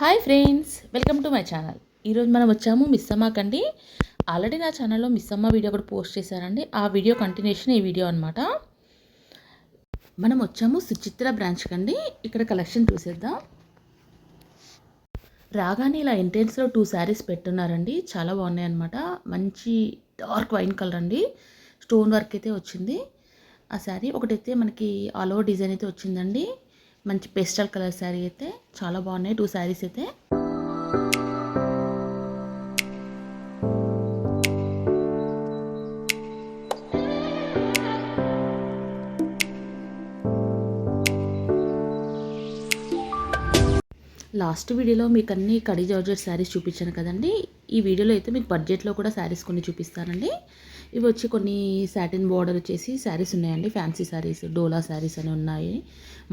Hi friends, welcome to my channel. ఈరోజు మనం వచ్చాము మిస్సమ్మకండి. ఆల్రెడీ నా ఛానల్లో మిస్సమ్మ వీడియో కూడా పోస్ట్ చేశానండి. ఆ వీడియో కంటిన్యూషన్ ఈ వీడియో అనమాట. మనం వచ్చాము సుచిత్ర బ్రాంచ్ కండి. ఇక్కడ కలెక్షన్ చూసేద్దాం. రాగానే ఇలా ఎంట్రెన్స్లో 2 శారీస్ పెట్టున్నారండి. చాలా బాగున్నాయి అనమాట. మంచి డార్క్ వైన్ కలర్ అండి. స్టోన్ వర్క్ అయితే వచ్చింది. ఆ శారీ ఒకటైతే మనకి ఆల్ ఓవర్ డిజైన్ అయితే వచ్చిందండి. మంచి పేస్టల్ కలర్ శారీ అయితే చాలా బాగున్నాయి. 2 శారీస్ అయితే లాస్ట్ వీడియోలో మీకు అన్ని కడి జార్జెట్ శారీస్ చూపించాను కదండి. ఈ వీడియోలో అయితే మీకు బడ్జెట్లో కూడా శారీస్ కొన్ని చూపిస్తానండి. ఇవి వచ్చి కొన్ని సాటిన్ బార్డర్ వచ్చేసి శారీస్ ఉన్నాయండి. ఫ్యాన్సీ శారీస్, డోలా శారీస్ అని ఉన్నాయి,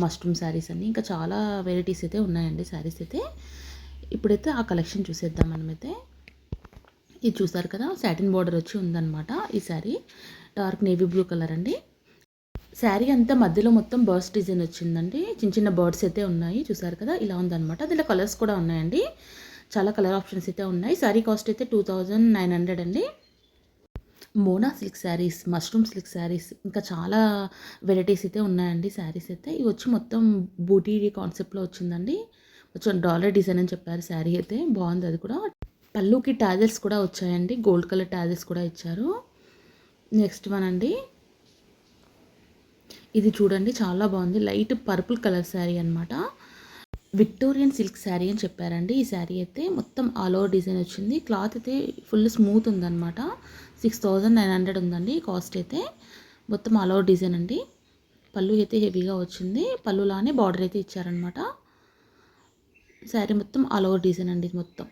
మస్ట్రూమ్ శారీస్ అని ఇంకా చాలా వెరైటీస్ అయితే ఉన్నాయండి శారీస్ అయితే. ఇప్పుడైతే ఆ కలెక్షన్ చూసేద్దాం మనమైతే. ఇది చూసారు కదా, సాటిన్ బార్డర్ వచ్చి ఉందన్నమాట. ఈ sari dark navy blue colour అండి. శారీ అంతా మధ్యలో మొత్తం బర్డ్స్ డిజైన్ వచ్చిందండి. చిన్న చిన్న బర్డ్స్ అయితే ఉన్నాయి, చూసారు కదా, ఇలా ఉందన్నమాట. దీంట్లో కలర్స్ కూడా ఉన్నాయండి, చాలా కలర్ ఆప్షన్స్ అయితే ఉన్నాయి. శారీ కాస్ట్ అయితే 2900 అండి. Mona silk saris, mushroom silk saris ఇంకా చాలా వెరైటీస్ అయితే ఉన్నాయండి శారీస్ అయితే. ఇవి వచ్చి మొత్తం బూటీ కాన్సెప్ట్లో వచ్చిందండి. కొంచెం డాలర్ డిజైన్ అని చెప్పారు. శారీ అయితే బాగుంది. అది కూడా పళ్ళుకి టాజల్స్ కూడా వచ్చాయండి. గోల్డ్ కలర్ టాజల్స్ కూడా ఇచ్చారు. నెక్స్ట్ వన్ అండి, ఇది చూడండి, చాలా బాగుంది. లైట్ పర్పుల్ కలర్ శారీ అనమాట. విక్టోరియన్ సిల్క్ శారీ అని చెప్పారండి. ఈ శారీ అయితే మొత్తం ఆల్ ఓవర్ డిజైన్ వచ్చింది. క్లాత్ అయితే ఫుల్ స్మూత్ ఉందన్నమాట. 6900 ఉందండి కాస్ట్ అయితే. మొత్తం ఆల్ ఓవర్ డిజైన్ అండి. పళ్ళు అయితే హెవీగా వచ్చింది. పళ్ళులానే బార్డర్ అయితే ఇచ్చారనమాట. శారీ మొత్తం ఆల్ ఓవర్ డిజైన్ అండి. ఇది మొత్తం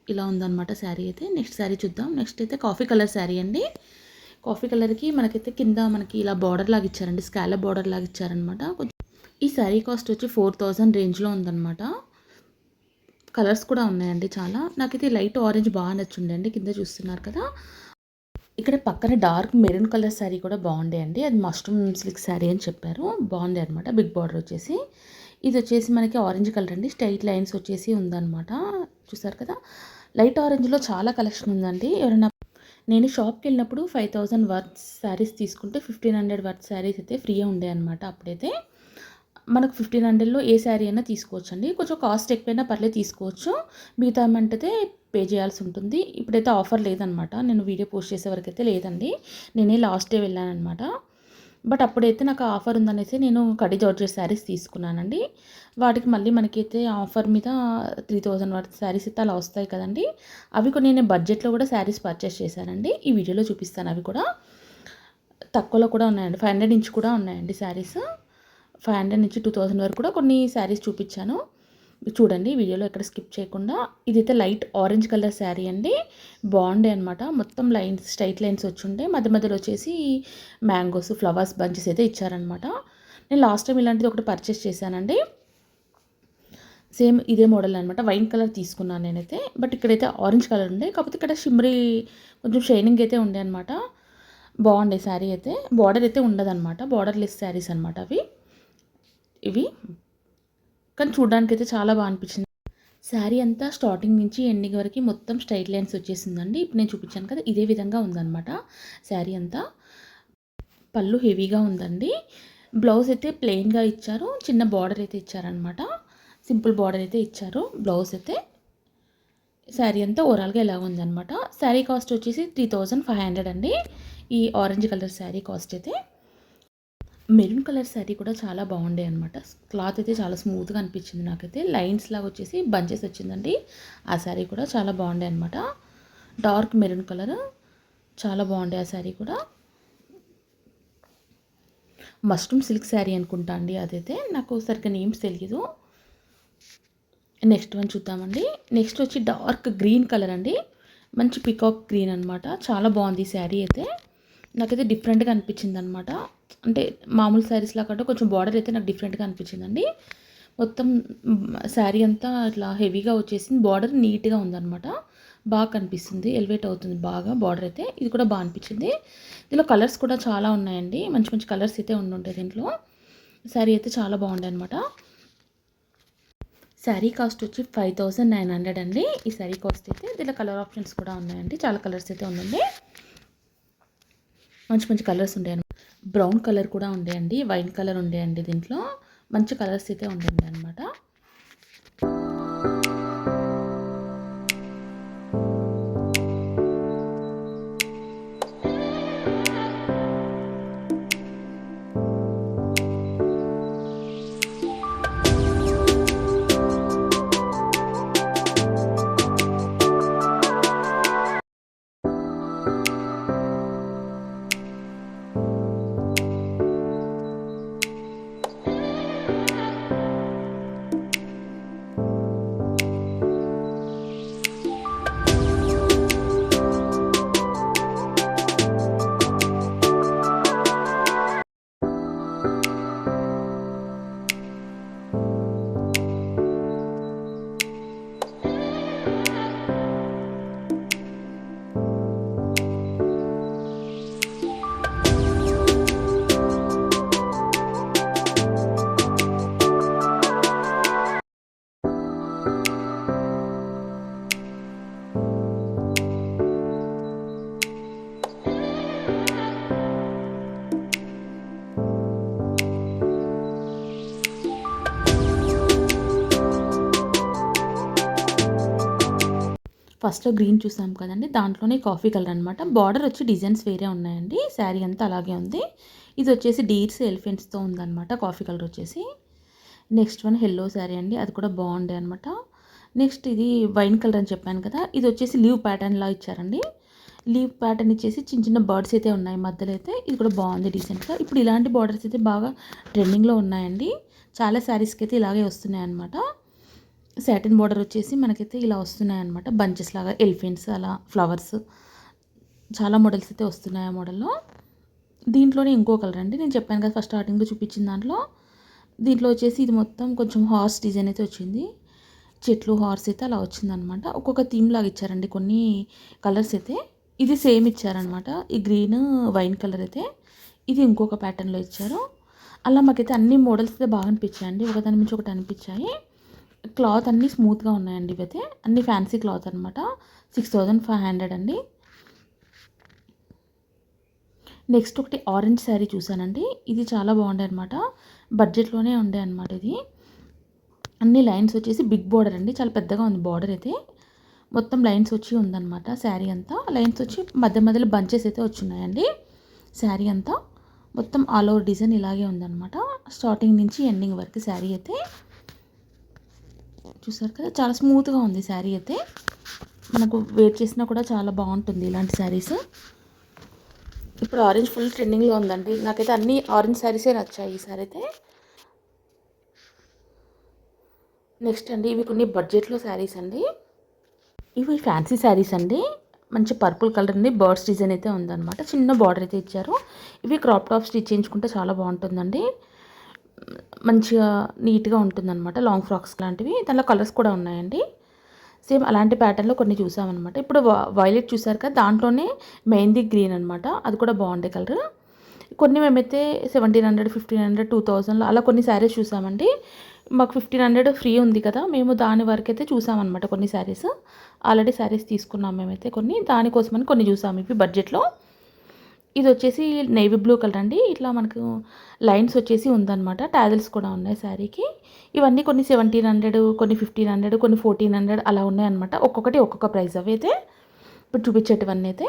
ఇలా ఉందన్నమాట శారీ అయితే. నెక్స్ట్ శారీ చూద్దాం. నెక్స్ట్ అయితే కాఫీ కలర్ శారీ అండి. కాఫీ కలర్కి మనకైతే కింద మనకి ఇలా బార్డర్ లాగా ఇచ్చారండి. స్కాలప్ బార్డర్ లాగా ఇచ్చారనమాట. ఈ శారీ కాస్ట్ వచ్చి 4000 రేంజ్లో ఉందన్నమాట. కలర్స్ కూడా ఉన్నాయండి చాలా. నాకైతే లైట్ ఆరెంజ్ బాగా నచ్చుండండి. కింద చూస్తున్నారు కదా, ఇక్కడ పక్కన డార్క్ మెరూన్ కలర్ శారీ కూడా బాగుండే అండి. అది మష్రూమ్ సిల్క్ శారీ అని చెప్పారు. బాగుండే అనమాట. బిగ్ బార్డర్ వచ్చేసి. ఇది వచ్చేసి మనకి ఆరెంజ్ కలర్ అండి. స్ట్రైట్ లైన్స్ వచ్చేసి ఉందన్నమాట. చూసారు కదా, లైట్ ఆరెంజ్లో చాలా కలెక్షన్ ఉందండి. ఎవరైనా, నేను షాప్కి వెళ్ళినప్పుడు 5000 వర్త్ శారీస్ తీసుకుంటే 1500 వర్త్ శారీస్ అయితే ఫ్రీగా ఉండే అనమాట. అప్పుడైతే మనకు 1500లో ఏ శారీ అయినా తీసుకోవచ్చు అండి. కొంచెం కాస్ట్ ఎక్కువైనా పర్లేదు, తీసుకోవచ్చు. మిగతా అమౌంట్ అయితే పే చేయాల్సి ఉంటుంది. ఇప్పుడైతే ఆఫర్ లేదనమాట. నేను వీడియో పోస్ట్ చేసే వరకు అయితే లేదండి. నేనే లాస్ట్ డే వెళ్ళానమాట. బట్ అప్పుడైతే నాకు ఆఫర్ ఉందనేసి నేను కడి జార్జెట్ శారీస్ తీసుకున్నానండి. వాటికి మళ్ళీ మనకైతే ఆఫర్ మీద 3000 వర్త్ శారీస్ అయితే అలా వస్తాయి కదండి. అవి కొన్ని నేను బడ్జెట్లో కూడా శారీస్ పర్చేస్ చేశానండి. ఈ వీడియోలో చూపిస్తాను. అవి కూడా తక్కువలో కూడా ఉన్నాయండి. 500 నుంచి కూడా ఉన్నాయండి శారీస్. 500 నుంచి 2000 వరకు కూడా కొన్ని శారీస్ చూపించాను. చూడండి వీడియోలో ఎక్కడ స్కిప్ చేయకుండా. ఇదైతే లైట్ ఆరెంజ్ కలర్ శారీ అండి. బాగుండే అనమాట. మొత్తం లైన్స్, స్ట్రైట్ లైన్స్ వచ్చుండే. మధ్య మధ్యలో వచ్చేసి మ్యాంగోస్, ఫ్లవర్స్ బంచెస్ అయితే ఇచ్చారనమాట. నేను లాస్ట్ టైం ఇలాంటిది ఒకటి పర్చేస్ చేశానండి. సేమ్ ఇదే మోడల్ అనమాట. వైన్ కలర్ తీసుకున్నాను నేనైతే. బట్ ఇక్కడైతే ఆరెంజ్ కలర్ ఉండే. కాకపోతే ఇక్కడ షిమ్రీ కొంచెం షైనింగ్ అయితే ఉండే అనమాట. బాగుండే శారీ అయితే. బార్డర్ అయితే ఉండదన్నమాట. బార్డర్ లెస్ శారీస్ అనమాట అవి. ఇవి కానీ చూడడానికి అయితే చాలా బాగా అనిపించింది. శారీ అంతా స్టార్టింగ్ నుంచి ఎండింగ్ వరకు మొత్తం స్ట్రైట్ లైన్స్ వచ్చేసిందండి. ఇప్పుడు నేను చూపించాను కదా, ఇదే విధంగా ఉందన్నమాట శారీ అంతా. పళ్ళు హెవీగా ఉందండి. బ్లౌజ్ అయితే ప్లెయిన్గా ఇచ్చారు. చిన్న బార్డర్ అయితే ఇచ్చారనమాట. సింపుల్ బార్డర్ అయితే ఇచ్చారు. బ్లౌజ్ అయితే శారీ అంతా ఓవరాల్గా ఎలా ఉందన్నమాట. శారీ కాస్ట్ వచ్చేసి 3500 అండి. ఈ ఆరెంజ్ కలర్ శారీ కాస్ట్ అయితే. మెరూన్ కలర్ శారీ కూడా చాలా బాగుండే అనమాట. క్లాత్ అయితే చాలా స్మూత్గా అనిపించింది నాకైతే. లైన్స్ లాగా వచ్చేసి బంచెస్ వచ్చిందండి. ఆ శారీ కూడా చాలా బాగుండే అనమాట. డార్క్ మెరూన్ కలర్ చాలా బాగుండే ఆ శారీ కూడా. మష్రూమ్ సిల్క్ శారీ అనుకుంటా అండి అదైతే. నాకు సరిగ్గా నేమ్స్ తెలియదు. నెక్స్ట్ వన్ చూద్దామండి. నెక్స్ట్ వచ్చి డార్క్ గ్రీన్ కలర్ అండి. మంచి పికాక్ గ్రీన్ అనమాట. చాలా బాగుంది ఈ శారీ అయితే. నాకైతే డిఫరెంట్గా అనిపించింది అనమాట. అంటే మామూలు శారీస్ లాగా కొంచెం బార్డర్ అయితే నాకు డిఫరెంట్గా అనిపించిందండి. మొత్తం శారీ అంతా ఇట్లా హెవీగా వచ్చేసింది. బార్డర్ నీట్గా ఉందన్నమాట. బాగా కనిపిస్తుంది, ఎలివేట్ అవుతుంది బాగా బార్డర్ అయితే. ఇది కూడా బాగా అనిపించింది. దీనిలో కలర్స్ కూడా చాలా ఉన్నాయండి. మంచి మంచి కలర్స్ అయితే ఉండుంటాయి దీంట్లో. శారీ అయితే చాలా బాగుండే అనమాట. శారీ కాస్ట్ వచ్చి 5900 అండి. ఈ శారీ కాస్ట్ అయితే దీనిలో కలర్ ఆప్షన్స్ కూడా ఉన్నాయండి. చాలా కలర్స్ అయితే ఉందండి. మంచి మంచి కలర్స్ ఉంటాయి. బ్రౌన్ కలర్ కూడా ఉండేయండి, వైట్ కలర్ ఉండేయండి. దీంట్లో మంచి కలర్స్ అయితే ఉండండి అనమాట. ఫస్ట్ గ్రీన్ చూసాం కదండి, దాంట్లోనే కాఫీ కలర్ అనమాట. బార్డర్ వచ్చి డిజైన్స్ వేరే ఉన్నాయండి. శారీ అంతా అలాగే ఉంది. ఇది వచ్చేసి డీర్స్ ఎలిఫెంట్స్తో ఉందన్నమాట. కాఫీ కలర్ వచ్చేసి నెక్స్ట్ వన్ ఎల్లో శారీ అండి, అది కూడా బాగుండే అనమాట. నెక్స్ట్ ఇది వైన్ కలర్ అని చెప్పాను కదా, ఇది వచ్చేసి లీవ్ ప్యాటర్న్ లా ఇచ్చారండి. లీవ్ ప్యాటర్న్ ఇచ్చేసి చిన్న చిన్న బర్డ్స్ అయితే ఉన్నాయి మధ్యలో అయితే. ఇది కూడా బాగుంది డీసెంట్గా. ఇప్పుడు ఇలాంటి బార్డర్స్ అయితే బాగా ట్రెండింగ్లో ఉన్నాయండి. చాలా శారీస్కి అయితే ఇలాగే వస్తున్నాయి అనమాట. సాటిన్ బార్డర్ వచ్చేసి మనకైతే ఇలా వస్తున్నాయి అనమాట. బంచెస్ లాగా ఎలిఫెంట్స్ అలా ఫ్లవర్స్ చాలా మోడల్స్ అయితే వస్తున్నాయి ఆ మోడల్లో. దీంట్లోనే ఇంకో కలర్ అండి, నేను చెప్పాను కదా ఫస్ట్ స్టార్టింగ్లో చూపించిన దీంట్లో వచ్చేసి ఇది మొత్తం కొంచెం హార్స్ డిజైన్ అయితే వచ్చింది. చెట్లు హార్స్ అయితే అలా వచ్చిందనమాట. ఒక్కొక్క థీమ్ లాగా ఇచ్చారండి కొన్ని కలర్స్ అయితే. ఇది సేమ్ ఇచ్చారనమాట. ఈ గ్రీన్ వైన్ కలర్ అయితే ఇది ఇంకొక ప్యాటర్న్లో ఇచ్చారు. అలా మాకైతే అన్ని మోడల్స్ అయితే బాగా అనిపించాయండి, ఒకదాని నుంచి ఒకటి అనిపించాయి. క్లాత్ అన్నీ స్మూత్గా ఉన్నాయండి. ఇవైతే అన్ని ఫ్యాన్సీ క్లాత్ అనమాట. 6500 అండి. నెక్స్ట్ ఒకటి ఆరెంజ్ శారీ చూసానండి, ఇది చాలా బాగుండే అనమాట. బడ్జెట్లోనే ఉండే అనమాట. ఇది అన్ని లైన్స్ వచ్చేసి బిగ్ బార్డర్ అండి, చాలా పెద్దగా ఉంది బార్డర్ అయితే. మొత్తం లైన్స్ వచ్చి ఉందన్నమాట. శారీ అంతా లైన్స్ వచ్చి మధ్య మధ్యలో బంచెస్ అయితే వచ్చినాయండి. శారీ అంతా మొత్తం ఆల్ ఓవర్ డిజైన్ ఇలాగే ఉందన్నమాట. స్టార్టింగ్ నుంచి ఎండింగ్ వరకు శారీ అయితే చూసారు కదా, చాలా స్మూత్గా ఉంది శారీ అయితే. మనకు వేర్ చేసినా కూడా చాలా బాగుంటుంది ఇలాంటి శారీస్. ఇప్పుడు ఆరెంజ్ ఫుల్ ట్రెండింగ్లో ఉందండి. నాకైతే అన్ని ఆరెంజ్ శారీసే నచ్చాయి ఈసారి అయితే. నెక్స్ట్ అండి, ఇవి కొన్ని బడ్జెట్లో శారీస్ అండి. ఇవి ఫ్యాన్సీ శారీస్ అండి. మంచి పర్పుల్ కలర్ అండి, బర్డ్స్ డిజైన్ అయితే ఉందన్నమాట. చిన్న బార్డర్ అయితే ఇచ్చారు. ఇవి క్రాప్ టాప్ స్టిచ్ చేయించుకుంటే చాలా బాగుంటుందండి. మంచిగా నీట్గా ఉంటుందన్నమాట. లాంగ్ ఫ్రాక్స్ లాంటివి. దానిలో కలర్స్ కూడా ఉన్నాయండి. సేమ్ అలాంటి ప్యాటర్న్లో కొన్ని చూసామన్నమాట. ఇప్పుడు వైలెట్ చూసారు కదా, దాంట్లోనే మెహందీ గ్రీన్ అనమాట. అది కూడా బాగుండే కలర్. కొన్ని మేమైతే 1700, 1500, 2000 అలా కొన్ని శారీస్ చూసామండి. మాకు 1500 ఫ్రీ ఉంది కదా, మేము దాని వరకు అయితే చూసామన్నమాట. కొన్ని శారీస్ ఆల్రెడీ శారీస్ తీసుకున్నాం మేమైతే కొన్ని, దానికోసమని కొన్ని చూసాము ఇవి బడ్జెట్లో. ఇది వచ్చేసి నేవీ బ్లూ కలర్ అండి. ఇట్లా మనకు లైన్స్ వచ్చేసి ఉందన్నమాట. టాజిల్స్ కూడా ఉన్నాయి శారీకి. ఇవన్నీ కొన్ని 1700, కొన్ని 1500, కొన్ని 1400 అలా ఉన్నాయన్నమాట. ఒక్కొక్కటి ఒక్కొక్క ప్రైస్. అవి అయితే ఇప్పుడు చూపించేటివన్నీ అయితే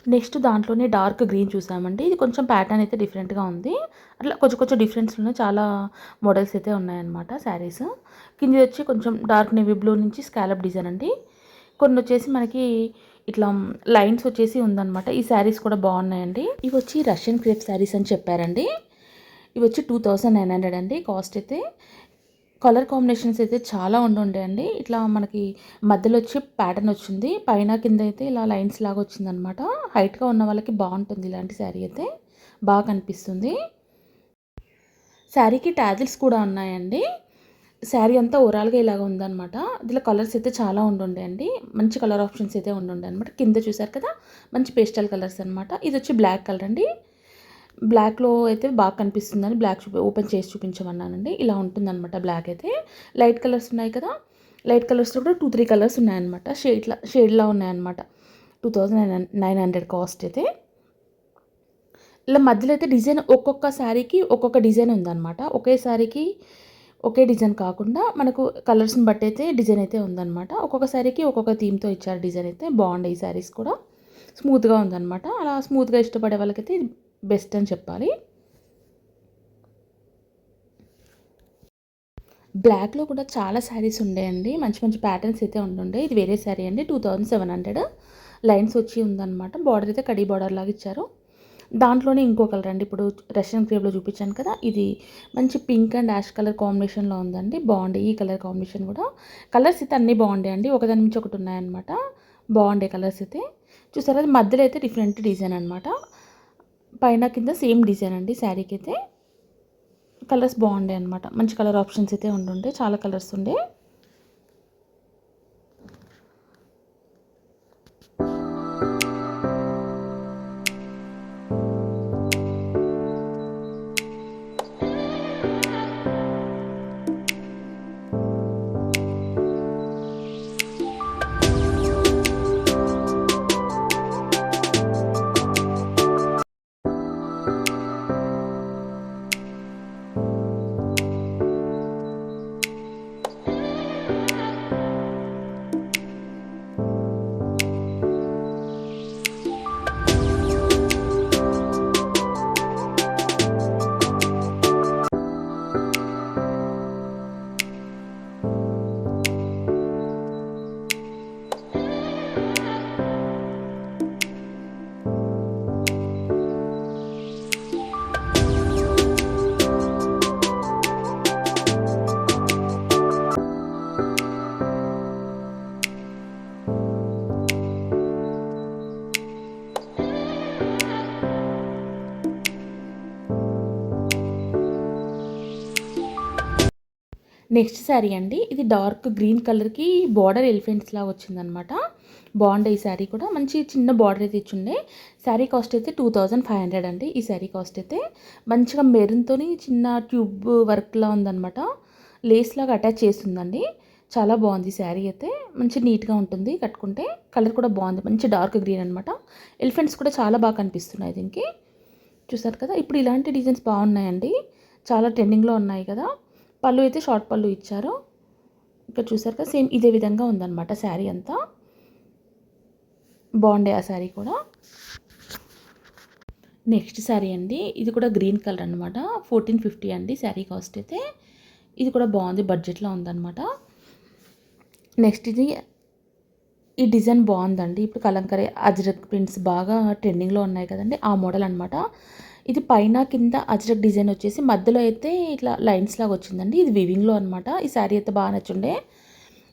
నెక్స్ట్ దాంట్లోనే డార్క్ గ్రీన్ చూసామండి. ఇది కొంచెం ప్యాటర్న్ అయితే డిఫరెంట్‌గా ఉంది. అట్లా కొంచెం కొంచెం డిఫరెన్స్‌లు ఉన్నాయి. చాలా మోడల్స్ అయితే ఉన్నాయన్నమాట శారీస్. కిందది కొంచెం డార్క్ నేవీ బ్లూ నుంచి స్కాలప్ డిజైన్ అండి. కొన్నొచ్చేసి మనకి ఇట్లా లైన్స్ వచ్చేసి ఉందన్నమాట. ఈ శారీస్ కూడా బాగున్నాయండి. ఇవి వచ్చి రష్యన్ క్రేప్ శారీస్ అని చెప్పారండి. ఇవి వచ్చి 2900 అండి కాస్ట్ అయితే. కలర్ కాంబినేషన్స్ అయితే చాలా ఉండుండే అండి. ఇట్లా మనకి మధ్యలో వచ్చి ప్యాటర్న్ వచ్చింది. పైన కింద అయితే ఇలా లైన్స్ లాగా వచ్చిందనమాట. హైట్‌గా ఉన్న వాళ్ళకి బాగుంటుంది ఇలాంటి శారీ అయితే. బాగా కనిపిస్తుంది. శారీకి టాజిల్స్ కూడా ఉన్నాయండి. శారీ అంతా ఓవరాల్‌గా ఇలాగ ఉందనమాట. ఇందులో కలర్స్ అయితే చాలా ఉండుండే అండి. మంచి కలర్ ఆప్షన్స్ అయితే ఉండుండే అనమాట. కింద చూసారు కదా! మంచి పేస్టల్ కలర్స్ అనమాట. ఇది వచ్చి బ్లాక్ కలర్ అండి. బ్లాక్‌లో అయితే బాగా కనిపిస్తుందని బ్లాక్ ఓపెన్ చేసి చూపించమన్నానండి. ఇలా ఉంటుందనమాట బ్లాక్ అయితే. లైట్ కలర్స్ ఉన్నాయి కదా! లైట్ కలర్స్‌లో కూడా 2, 3 కలర్స్ ఉన్నాయన్నమాట. షేడ్‌లా ఉన్నాయన్నమాట. 2900 కాస్ట్ అయితే. ఇలా మధ్యలో అయితే డిజైన్ ఒక్కొక్క శారీకి ఒక్కొక్క డిజైన్ ఉందన్నమాట. ఒకే శారీకి ఒకే డిజైన్ కాకుండా మనకు కలర్స్‌ని బట్టి అయితే డిజైన్ అయితే ఉందన్నమాట. ఒక్కొక్క శారీకి ఒక్కొక్క థీమ్‌తో ఇచ్చారు డిజైన్ అయితే. బాగున్నాయి ఈ శారీస్ కూడా. స్మూత్‌గా ఉందన్నమాట. అలా స్మూత్‌గా ఇష్టపడే వాళ్ళకైతే ఇది బెస్ట్ అని చెప్పాలి. బ్లాక్‌లో కూడా చాలా శారీస్ ఉండేయండి. మంచి మంచి ప్యాటర్న్స్ అయితే ఉండుండే. ఇది వేరే శారీ అండి. 2700 లైన్స్ వచ్చి ఉందన్నమాట. బార్డర్ అయితే కడీ బార్డర్ లాగా ఇచ్చారు. దాంట్లోనే ఇంకో కలర్ అండి. ఇప్పుడు రష్యన్ క్రేప్‌లో చూపించాను కదా! ఇది మంచి పింక్ అండ్ యాష్ కలర్ కాంబినేషన్‌లో ఉందండి. బాగుండే ఈ కలర్ కాంబినేషన్ కూడా. కలర్స్ అయితే అన్నీ బాగుండాయండి. ఒకదాని నుంచి ఒకటి ఉన్నాయన్నమాట. బాగుండే కలర్స్ అయితే. చూసారా మధ్యలో అయితే డిఫరెంట్ డిజైన్ అనమాట. పైన కింద సేమ్ డిజైన్ అండి శారీకి అయితే. కలర్స్ బాగుండే అనమాట. మంచి కలర్ ఆప్షన్స్ అయితే ఉండుండే. చాలా కలర్స్ ఉండే. నెక్స్ట్ శారీ అండి. ఇది డార్క్ గ్రీన్ కలర్‌కి బార్డర్ ఎలిఫెంట్స్ లాగా వచ్చిందనమాట. బాగుండే ఈ శారీ కూడా. మంచి చిన్న బార్డర్ అయితే ఇచ్చుండే. శారీ కాస్ట్ అయితే 2500 అండి. ఈ శారీ కాస్ట్ అయితే. మంచిగా మెరూన్‌తోని చిన్న ట్యూబ్ వర్క్‌లా ఉందనమాట. లేస్ లాగా అటాచ్ చేసిందండి. చాలా బాగుంది ఈ శారీ అయితే. మంచి నీట్‌గా ఉంటుంది కట్టుకుంటే. కలర్ కూడా బాగుంది. మంచి డార్క్ గ్రీన్ అనమాట. ఎలిఫెంట్స్ కూడా చాలా బాగా కనిపిస్తున్నాయి దీనికి. చూసారు కదా! ఇప్పుడు ఇలాంటి డిజైన్స్ బాగున్నాయండి. చాలా ట్రెండింగ్‌లో ఉన్నాయి కదా! పళ్ళు అయితే షార్ట్ పళ్ళు ఇచ్చారు. ఇక్కడ చూసారు కదా! సేమ్ ఇదే విధంగా ఉందన్నమాట శారీ అంతా. బాగుండే ఆ శారీ కూడా. నెక్స్ట్ శారీ అండి. ఇది కూడా గ్రీన్ కలర్ అనమాట. 1450 అండి శారీ కాస్ట్ అయితే. ఇది కూడా బాగుంది. బడ్జెట్‌లో ఉందన్నమాట. నెక్స్ట్ ఇది ఈ డిజైన్ బాగుందండి. ఇప్పుడు కలంకరీ అజ్రక్ ప్రింట్స్ బాగా ట్రెండింగ్‌లో ఉన్నాయి కదండీ! ఆ మోడల్ అనమాట. ఇది పైన కింద అజ్రక్ డిజైన్ వచ్చేసి మధ్యలో అయితే ఇట్లా లైన్స్ లాగా వచ్చిందండి. ఇది వీవింగ్‌లో అనమాట. ఈ శారీ అయితే బాగా నచ్చుండే.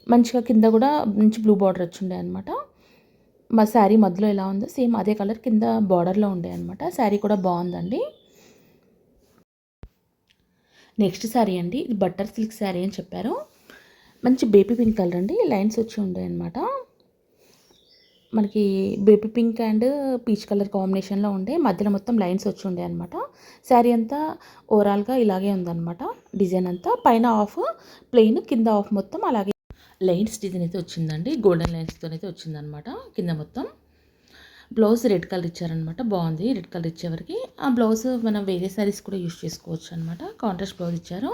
మంచిగా కింద కూడా మంచి బ్లూ బార్డర్ వచ్చుండే అనమాట. మా శారీ మధ్యలో ఎలా ఉందో సేమ్ అదే కలర్ కింద బార్డర్‌లో ఉండే అనమాట. శారీ కూడా బాగుందండి. నెక్స్ట్ శారీ అండి. ఇది బట్టర్ సిల్క్ శారీ అని చెప్పారు. మంచి బేబీ పింక్ కలర్ అండి. లైన్స్ వచ్చి ఉండే అనమాట. మనకి baby pink and peach colour కాంబినేషన్‌లో ఉండే మధ్యలో మొత్తం లైన్స్ వచ్చి ఉండే అనమాట. శారీ అంతా ఓవరాల్‌గా ఇలాగే ఉందన్నమాట. డిజైన్ అంతా పైన హాఫ్ ప్లెయిన్, కింద హాఫ్ మొత్తం అలాగే లైన్స్ డిజైన్ అయితే వచ్చిందండి. గోల్డెన్ లైన్స్‌తోనైతే వచ్చిందనమాట కింద మొత్తం. బ్లౌజ్ రెడ్ కలర్ ఇచ్చారనమాట. బాగుంది రెడ్ కలర్ ఇచ్చేవరకి. ఆ బ్లౌజ్ మనం వేరే శారీస్ కూడా యూజ్ చేసుకోవచ్చు అనమాట. కాంట్రాస్ట్ బ్లౌజ్ ఇచ్చారు.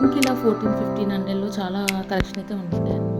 ఇంక ఇలా 1400, 1500లో చాలా కలెక్షన్ అయితే ఉంటుండే అనమాట.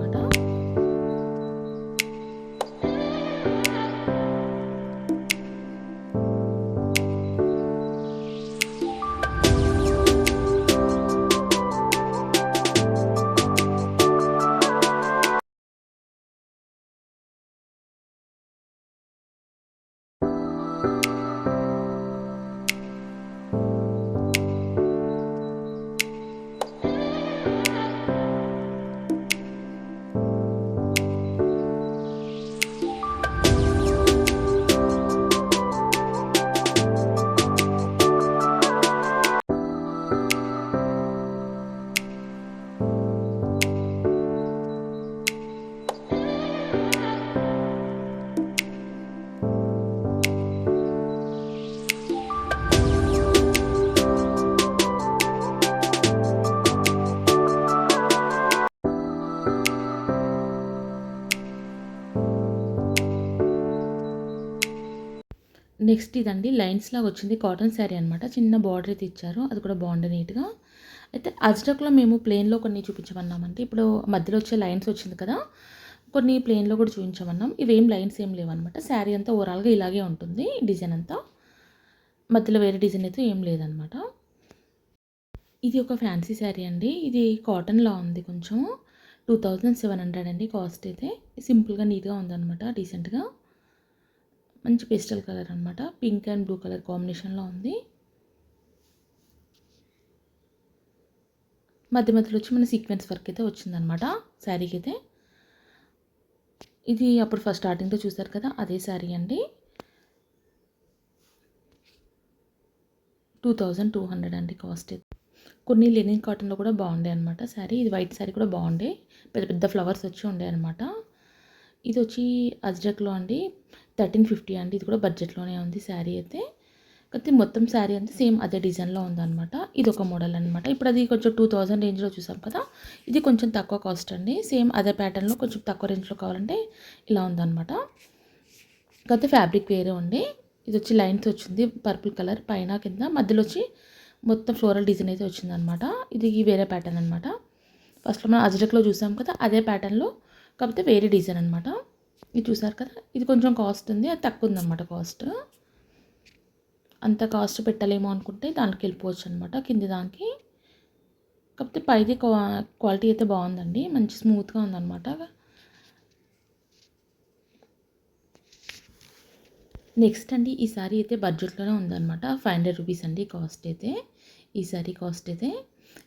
నెక్స్ట్ ఇదండి లైన్స్ లాగా వచ్చింది కాటన్ శారీ అనమాట. చిన్న బార్డర్ అయితే ఇచ్చారు, అది కూడా బాగుంది నీట్గా. అయితే అజ్రక్లో మేము ప్లెయిన్లో కొన్ని చూపించమన్నామంటే, ఇప్పుడు మధ్యలో వచ్చే లైన్స్ వచ్చింది కదా, కొన్ని ప్లెయిన్లో కూడా చూపించమన్నాం. ఇవేం లైన్స్ ఏం లేవన్నమాట. శారీ అంతా ఓవరాల్గా ఇలాగే ఉంటుంది డిజైన్ అంతా, మధ్యలో వేరే డిజైన్ అయితే ఏం లేదనమాట. ఇది ఒక ఫ్యాన్సీ శారీ అండి. ఇది కాటన్‌లా ఉంది కొంచెం. 2700 అండి కాస్ట్ అయితే. సింపుల్‌గా నీట్‌గా ఉందనమాట, డీసెంట్‌గా. మంచి పేస్టల్ కలర్ అనమాట. పింక్ అండ్ బ్లూ కలర్ కాంబినేషన్‌లో ఉంది. మధ్య మధ్యలో వచ్చి మన సీక్వెన్స్ వర్క్ అయితే వచ్చిందనమాట శారీకి అయితే. ఇది అప్పుడు ఫస్ట్ స్టార్టింగ్‌లో చూసారు కదా, అదే శారీ అండి. 2200 అండి కాస్ట్ అయితే. కొన్ని లెనిన్ కాటన్‌లో కూడా బాగుండే అనమాట శారీ. ఇది వైట్ శారీ కూడా బాగుండే, పెద్ద పెద్ద ఫ్లవర్స్ వచ్చి ఉండే అనమాట. ఇది వచ్చి అజ్రక్లో అండి 1350 అండి. ఇది కూడా బడ్జెట్లోనే ఉంది శారీ అయితే. కాకపోతే మొత్తం శారీ అంతా సేమ్ అదే డిజైన్లో ఉందన్నమాట. ఇది ఒక మోడల్ అనమాట. ఇప్పుడు అది కొంచెం 2000 రేంజ్లో చూసాం కదా, ఇది కొంచెం తక్కువ కాస్ట్ అండి. సేమ్ అదే ప్యాటర్న్లో కొంచెం తక్కువ రేంజ్లో కావాలంటే ఇలా ఉందన్నమాట. కాకపోతే ఫ్యాబ్రిక్ వేరే ఉండి, ఇది వచ్చి లైన్స్ వచ్చింది పర్పుల్ కలర్ పైన కింద, మధ్యలో వచ్చి మొత్తం ఫ్లోరల్ డిజైన్ అయితే వచ్చిందనమాట. ఇది వేరే ప్యాటర్న్ అనమాట. ఫస్ట్లో మనం అజ్రక్లో చూసాం కదా, అదే ప్యాటర్న్లో కాకపోతే వేరే డిజైన్ అనమాట. ఇది చూసారు కదా, ఇది కొంచెం కాస్ట్ ఉంది, అది తక్కువ ఉందన్నమాట కాస్ట్. అంత కాస్ట్ పెట్టలేమో అనుకుంటే దాంట్లోకి వెళ్ళిపోవచ్చు అనమాట కింది దానికి. కాకపోతే పైది క్వాలిటీ అయితే బాగుందండి, మంచి స్మూత్గా ఉందన్నమాట. నెక్స్ట్ అండి ఈ సారీ అయితే బడ్జెట్లోనే ఉందన్నమాట. 500 రూపీస్ అండి కాస్ట్ అయితే. ఈ సారీ కాస్ట్ అయితే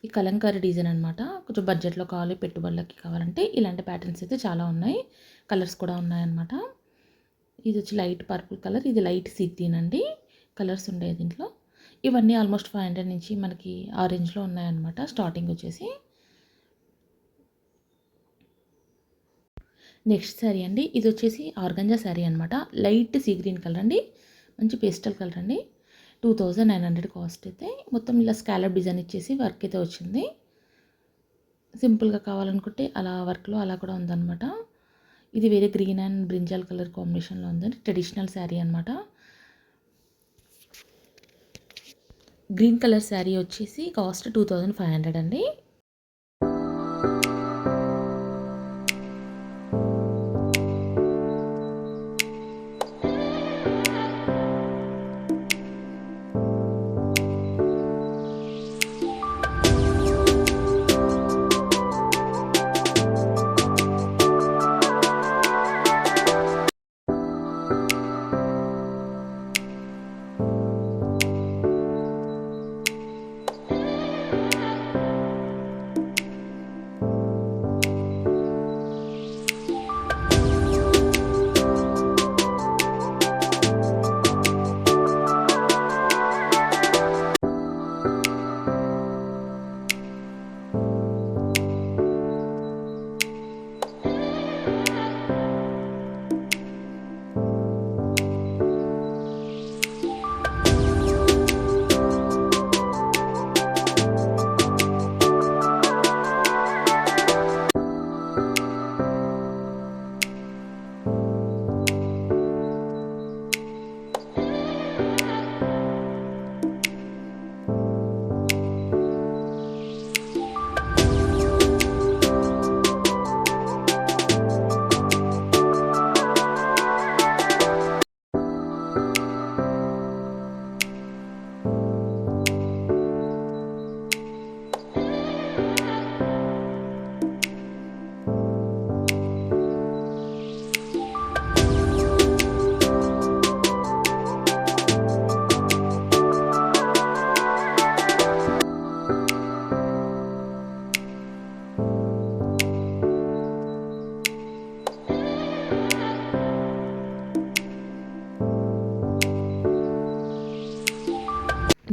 ఈ కలంకారీ డిజైన్ అనమాట. కొంచెం బడ్జెట్లో కావాలి, పెట్టుబడులకి కావాలంటే ఇలాంటి ప్యాటర్న్స్ అయితే చాలా ఉన్నాయి, కలర్స్ కూడా ఉన్నాయన్నమాట. ఇది వచ్చి లైట్ పర్పుల్ కలర్, ఇది లైట్ సీ గ్రీన్ అండి. కలర్స్ ఉండే దీంట్లో. ఇవన్నీ ఆల్మోస్ట్ 500 నుంచి మనకి ఆ రేంజ్లో ఉన్నాయన్నమాట స్టార్టింగ్ వచ్చేసి. నెక్స్ట్ శారీ అండి, ఇది వచ్చేసి ఆర్గంజా శారీ అనమాట. లైట్ సీ గ్రీన్ కలర్ అండి, మంచి పేస్టల్ కలర్ అండి. 2900 కాస్ట్ అయితే. మొత్తం ఇలా స్కాలప్ డిజైన్ ఇచ్చేసి వర్క్ అయితే వచ్చింది. సింపుల్గా కావాలనుకుంటే అలా వర్క్లో అలా కూడా ఉందన్నమాట. ఇది వేరే గ్రీన్ అండ్ బ్రింజాల్ కలర్ కాంబినేషన్లో ఉందండి. ట్రెడిషనల్ శారీ అనమాట. గ్రీన్ కలర్ శారీ వచ్చేసి కాస్ట్ 2500 అండి.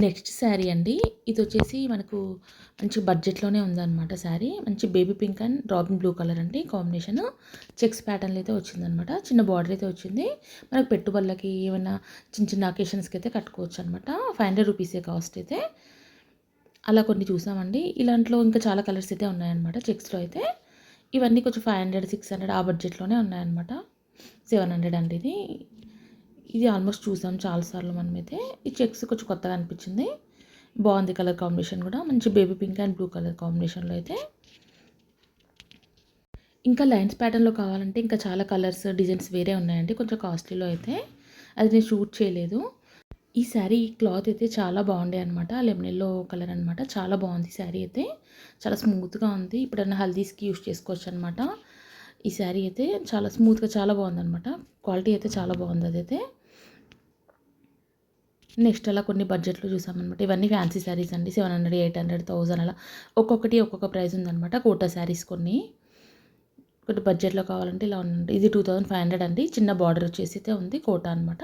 నెక్స్ట్ శారీ అండి, ఇది వచ్చేసి మనకు మంచి బడ్జెట్లోనే ఉందన్నమాట శారీ. మంచి baby pink and robin blue colour అండి కాంబినేషన్. చెక్స్ ప్యాటర్న్లో అయితే వచ్చిందనమాట. చిన్న బార్డర్ అయితే వచ్చింది. మనకు పెట్టుబడులకి ఏమైనా చిన్న చిన్న అకేషన్స్కి అయితే కట్టుకోవచ్చు అనమాట. 500 రూపీసే కాస్ట్ అయితే. అలా కొన్ని చూసామండి. ఇలాంట్లో ఇంకా చాలా కలర్స్ అయితే ఉన్నాయన్నమాట చెక్స్లో అయితే. ఇవన్నీ కొంచెం 500, 600 ఆ బడ్జెట్లోనే ఉన్నాయన్నమాట. 700 అండి ఇది. ఇది ఆల్మోస్ట్ చూసాం చాలాసార్లు మనమైతే. ఈ చెక్స్ కొంచెం కొత్తగా అనిపించింది. బాగుంది కలర్ కాంబినేషన్ కూడా. మంచి baby pink and blue colour కాంబినేషన్లో అయితే. ఇంకా లైన్స్ ప్యాటర్న్లో కావాలంటే ఇంకా చాలా కలర్స్ డిజైన్స్ వేరే ఉన్నాయండి, కొంచెం కాస్ట్లీలో అయితే. అది నేను షూట్ చేయలేదు. ఈ శారీ క్లాత్ అయితే చాలా బాగుండే అనమాట. లెమన్ ఎల్లో కలర్ అనమాట. చాలా బాగుంది శారీ అయితే. చాలా స్మూత్గా ఉంది. ఇప్పుడన్నా హల్దీస్కి యూస్ చేసుకోవచ్చు అనమాట. ఈ శారీ అయితే చాలా స్మూత్గా చాలా బాగుందనమాట. క్వాలిటీ అయితే చాలా బాగుంది అదైతే. నెక్స్ట్ అలా కొన్ని బడ్జెట్లో చూసామన్నమాట. ఇవన్నీ ఫ్యాన్సీ శారీస్ అండి. 700, 800, 1000 అలా ఒక్కొక్కటి ఒక్కొక్క ప్రైస్ ఉందనమాట. కోటా శారీస్ కొన్ని. ఒకటి బడ్జెట్‌లో కావాలంటే ఇలా ఉందండి. ఇది 2500 అండి. చిన్న బార్డర్ వచ్చేసి అయితే ఉంది. కోటా అనమాట.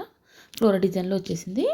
ఫ్లోరల్ డిజైన్‌లో వచ్చేసింది.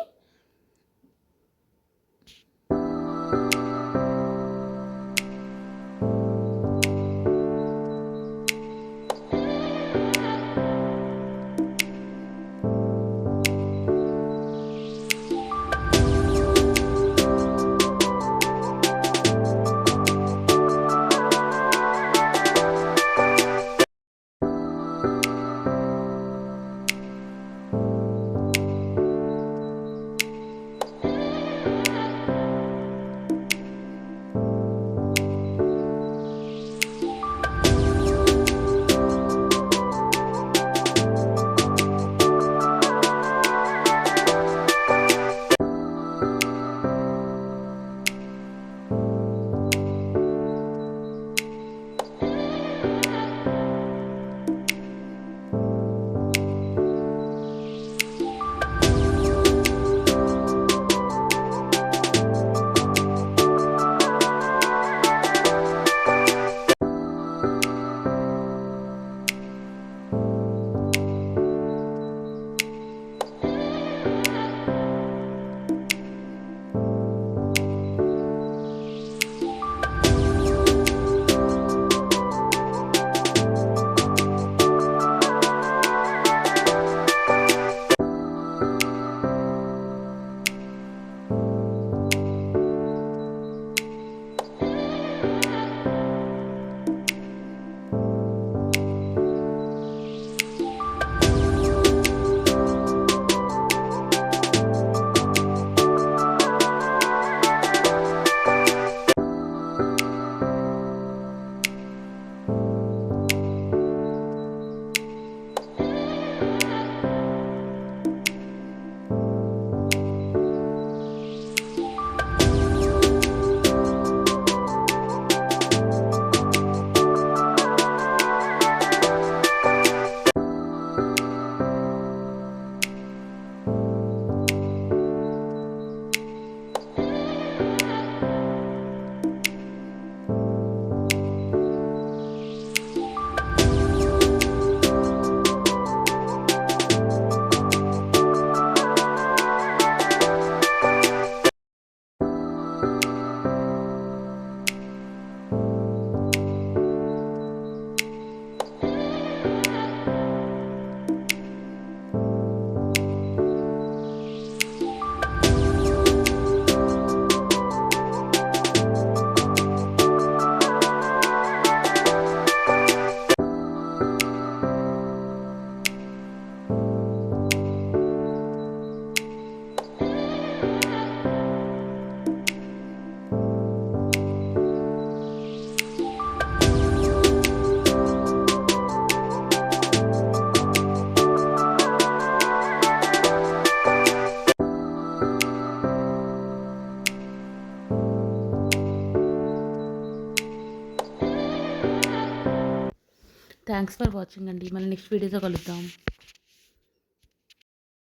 థ్యాంక్స్ ఫర్ వాచింగ్ అండి. మళ్ళీ నెక్స్ట్ వీడియోతో కలుద్దాం.